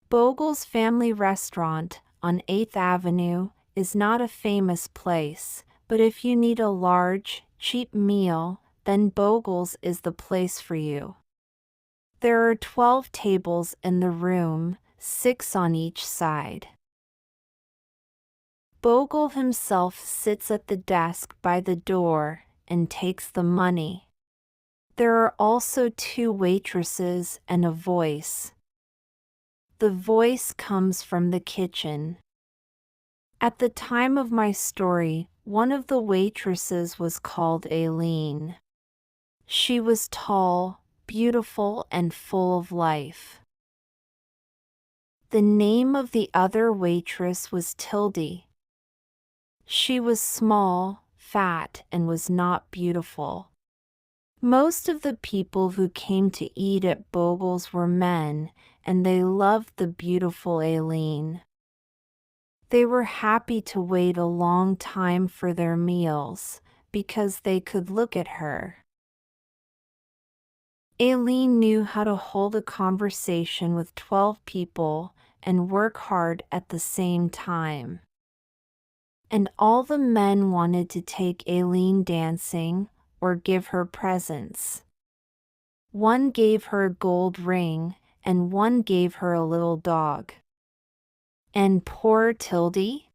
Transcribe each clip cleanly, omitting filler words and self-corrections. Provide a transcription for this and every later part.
Bogle's Family Restaurant on 8th Avenue is not a famous place, but if you need a large, cheap meal, then Bogle's is the place for you. There are 12 tables in the room, 6 on each side. Bogle himself sits at the desk by the door and takes the money. There are also 2 waitresses and a voice. The voice comes from the kitchen. At the time of my story, one of the waitresses was called Aileen. She was tall, beautiful, and full of life. The name of the other waitress was Tildy. She was small, fat, and was not beautiful. Most of the people who came to eat at Bogle's were men, and they loved the beautiful Aileen. They were happy to wait a long time for their meals, because they could look at her. Aileen knew how to hold a conversation with 12 people and work hard at the same time. And all the men wanted to take Aileen dancing or give her presents. One gave her a gold ring, and one gave her a little dog. And poor Tildy?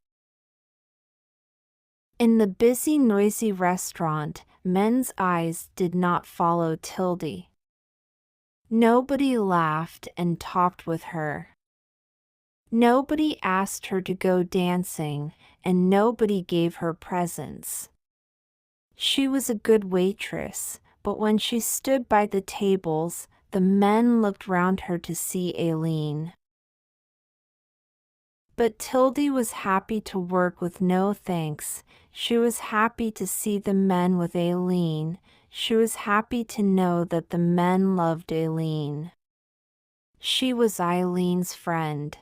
In the busy, noisy restaurant, men's eyes did not follow Tildy. Nobody laughed and talked with her. Nobody asked her to go dancing, and nobody gave her presents. She was a good waitress, but when she stood by the tables, the men looked round her to see Aileen. But Tildy was happy to work with no thanks. She was happy to see the men with Aileen. She was happy to know that the men loved Aileen. She was Eileen's friend.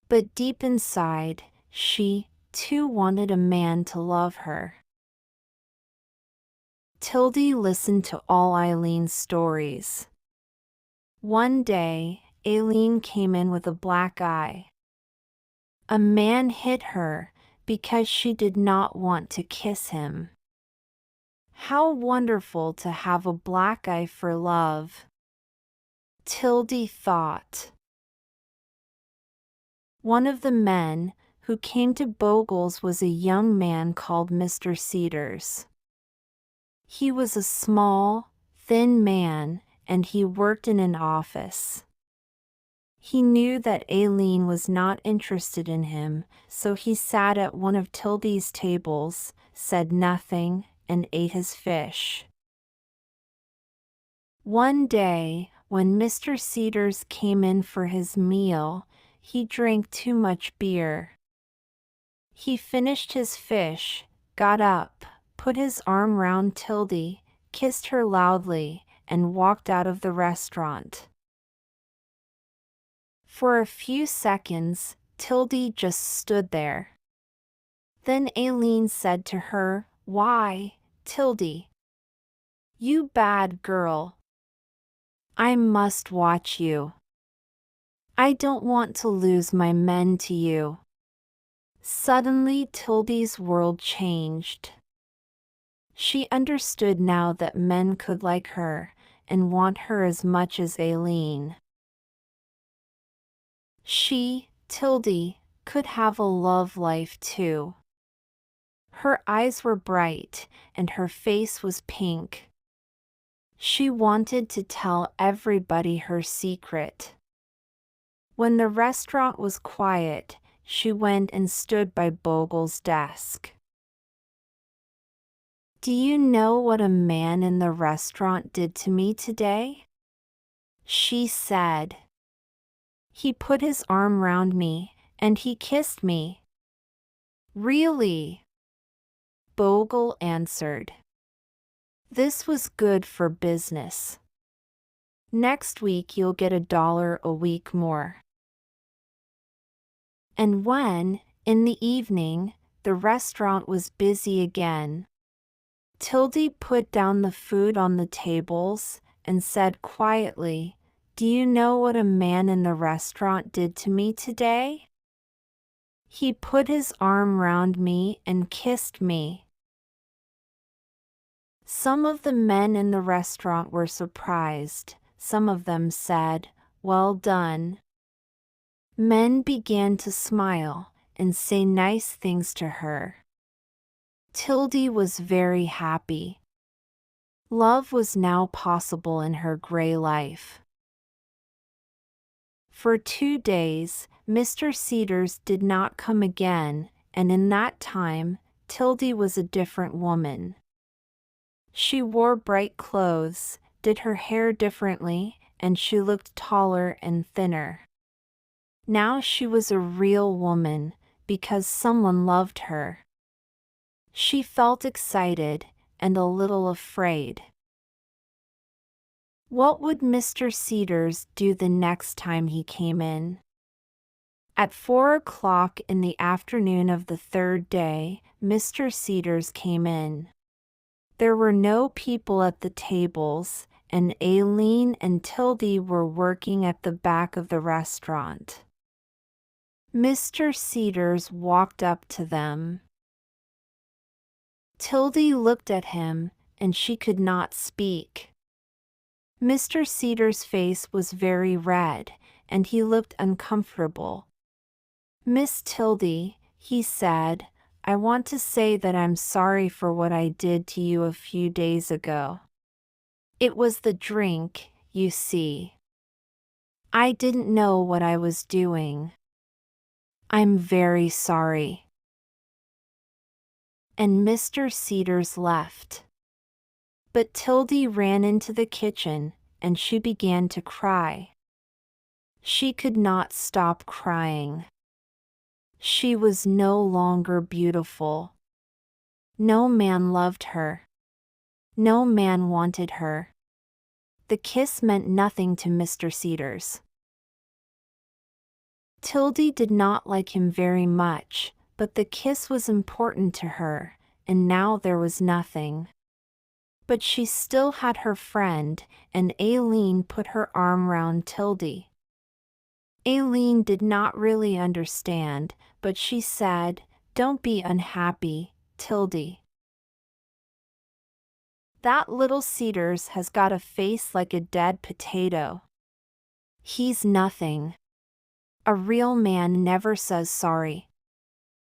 But deep inside, she, too, wanted a man to love her. Tildy listened to all Eileen's stories. One day, Aileen came in with a black eye. A man hit her because she did not want to kiss him. How wonderful to have a black eye for love, Tildy thought. One of the men who came to Bogle's was a young man called Mr. Cedars. He was a small, thin man, and he worked in an office. He knew that Aileen was not interested in him, so he sat at one of Tildy's tables, said nothing, and ate his fish. One day, when Mr. Cedars came in for his meal, he drank too much beer. He finished his fish, got up, put his arm round Tildy, kissed her loudly, and walked out of the restaurant. For a few seconds, Tildy just stood there. Then Aileen said to her, "Why, Tildy? You bad girl. I must watch you. I don't want to lose my men to you." Suddenly Tildy's world changed. She understood now that men could like her and want her as much as Aileen. She, Tildy, could have a love life too. Her eyes were bright, and her face was pink. She wanted to tell everybody her secret. When the restaurant was quiet, she went and stood by Bogle's desk. "Do you know what a man in the restaurant did to me today?" she said. "He put his arm round me, and he kissed me." "Really?" Bogle answered. "This was good for business. Next week you'll get $1 a week more." And when, in the evening, the restaurant was busy again, Tildy put down the food on the tables and said quietly, Do you know what a man in the restaurant did to me today? He put his arm round me and kissed me. Some of the men in the restaurant were surprised. Some of them said, "Well done." Men began to smile and say nice things to her. Tildy was very happy. Love was now possible in her gray life. For 2 days, Mr. Cedars did not come again, and in that time, Tildy was a different woman. She wore bright clothes, did her hair differently, and she looked taller and thinner. Now she was a real woman, because someone loved her. She felt excited and a little afraid. What would Mr. Cedars do the next time he came in? At 4 o'clock in the afternoon of the third day, Mr. Cedars came in. There were no people at the tables, and Aileen and Tildy were working at the back of the restaurant. Mr. Cedars walked up to them. Tildy looked at him, and she could not speak. Mr. Cedars' face was very red, and he looked uncomfortable. "Miss Tildy," he said, "I want to say that I'm sorry for what I did to you a few days ago. It was the drink, you see. I didn't know what I was doing. I'm very sorry." And Mr. Cedars left. But Tildy ran into the kitchen, and she began to cry. She could not stop crying. She was no longer beautiful. No man loved her. No man wanted her. The kiss meant nothing to Mr. Cedars. Tildy did not like him very much, but the kiss was important to her, and now there was nothing. But she still had her friend, and Aileen put her arm round Tildy. Aileen did not really understand, but she said, "Don't be unhappy, Tildy. That little Cedars has got a face like a dead potato. He's nothing. A real man never says sorry."